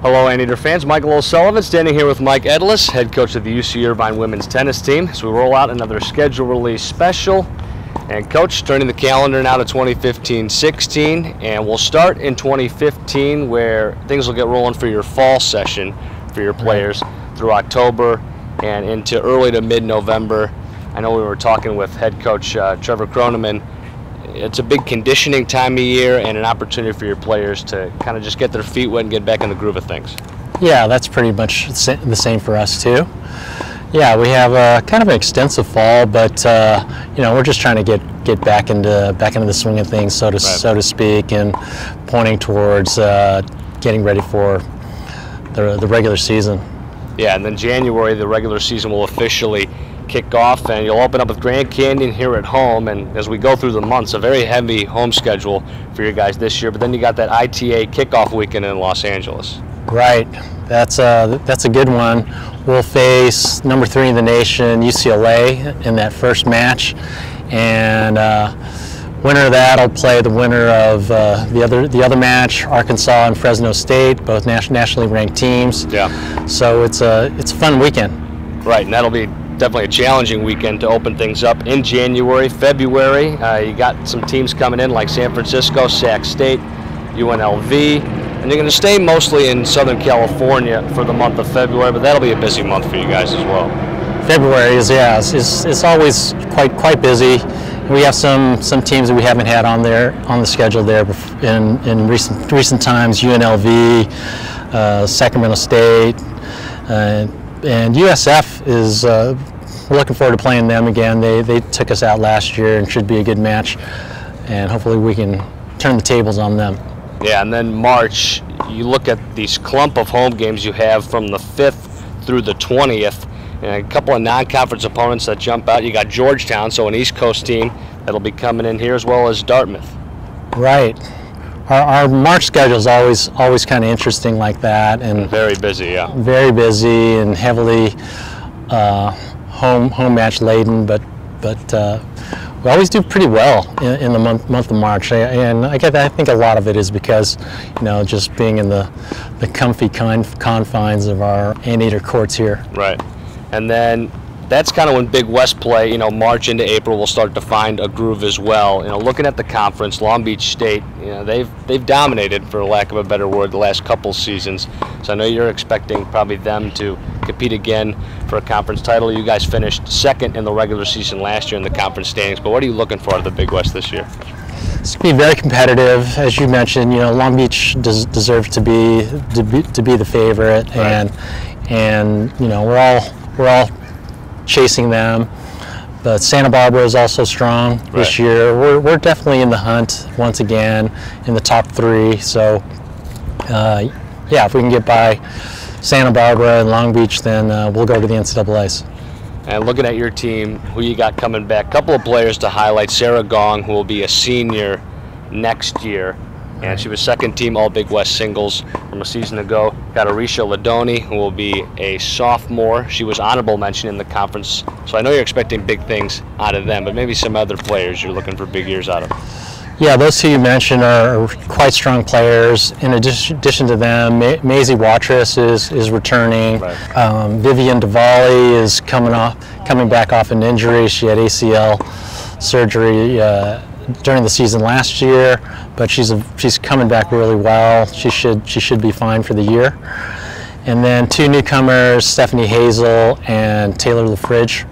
Hello, Anteater fans. Michael O'Sullivan standing here with Mike Edlis, head coach of the UC Irvine women's tennis team, as we roll out another schedule release special. And Coach, turning the calendar now to 2015-16, and we'll start in 2015 where things will get rolling for your fall session for your players through October and into early to mid-November. I know we were talking with head coach Trevor Croneman. It's a big conditioning time of year and an opportunity for your players to kind of just get their feet wet and get back in the groove of things. Yeah, that's pretty much the same for us too. Yeah, we have kind of an extensive fall, but you know, we're just trying to get back into the swing of things, so to speak, and pointing towards getting ready for the regular season. Yeah, and then January the regular season will officially kick off, and you'll open up with Grand Canyon here at home. And as we go through the months, a very heavy home schedule for you guys this year. But then you got that ITA kickoff weekend in Los Angeles. Right, that's a good one. We'll face #3 in the nation, UCLA, in that first match, and winner of that will play the winner of the other match, Arkansas and Fresno State, both nationally ranked teams. Yeah. So it's a fun weekend. Right, and that'll be definitely a challenging weekend to open things up in January. February, you got some teams coming in like San Francisco, Sac State, UNLV, and you're going to stay mostly in Southern California for the month of February, but that'll be a busy month for you guys as well. February is, yeah, it's always quite busy. We have some teams that we haven't had on the schedule there in recent times. UNLV, Sacramento State, and USF is. We're looking forward to playing them again. They took us out last year and should be a good match, and hopefully we can turn the tables on them. Yeah, and then March, you look at these clump of home games you have from the 5th through the 20th, and a couple of non-conference opponents that jump out. You got Georgetown, so an East Coast team that'll be coming in here, as well as Dartmouth. Right. Our March schedule is always kind of interesting like that, and very busy. Yeah. Very busy and heavily home match laden, but we always do pretty well in the month of March, and I think a lot of it is because, you know, just being in the comfy confines of our Anteater courts here. Right, and then that's kind of when Big West play, you know, March into April, we'll start to find a groove as well. You know, looking at the conference, Long Beach State, you know, they've dominated, for lack of a better word, the last couple seasons. So I know you're expecting probably them to compete again for a conference title. You guys finished second in the regular season last year in the conference standings, but what are you looking for out of the Big West this year? It's going to be very competitive, as you mentioned. You know, Long Beach deserves to be the favorite, right. and you know, we're all chasing them, but Santa Barbara is also strong this year. We're definitely in the hunt once again, in the top 3. So yeah, if we can get by Santa Barbara and Long Beach, then we'll go to the NCAAs. And looking at your team, who you got coming back, a couple of players to highlight. Sarah Gong, who will be a senior next year, and she was second team All Big West singles from a season ago. Got Arisha Ladoni, who will be a sophomore. She was honorable mention in the conference, so I know you're expecting big things out of them, but maybe some other players you're looking for big years out of. Yeah, those two you mentioned are quite strong players. In addition to them, Maisie Watrous is returning. Right. Vivian Diwali is coming back off an injury. She had ACL surgery during the season last year, but she's coming back really well. She should be fine for the year. And then 2 newcomers, Stephanie Hazel and Taylor LaFridge,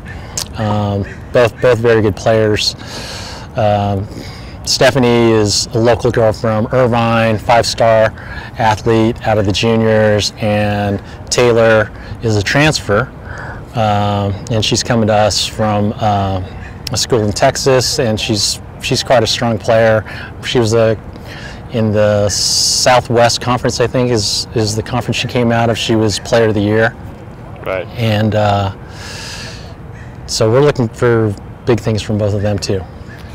both very good players. Stephanie is a local girl from Irvine, 5-star athlete out of the juniors, and Taylor is a transfer, and she's coming to us from a school in Texas, and she's quite a strong player. She was in the Southwest Conference, I think, is the conference she came out of. She was Player of the Year. Right. And so we're looking for big things from both of them too.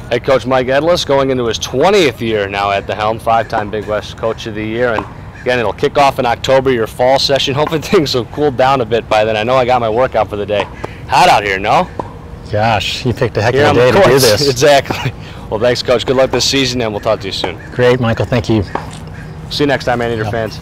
Head coach Mike Edlis going into his 20th year now at the helm, 5-time Big West Coach of the Year, and again, it'll kick off in October, your fall session. Hoping things will cool down a bit by then. I know I got my workout for the day. Hot out here, no? Gosh, you picked a heck of a day to do this. Exactly. Well, thanks, Coach. Good luck this season, and we'll talk to you soon. Great, Michael. Thank you. See you next time, Anteater fans.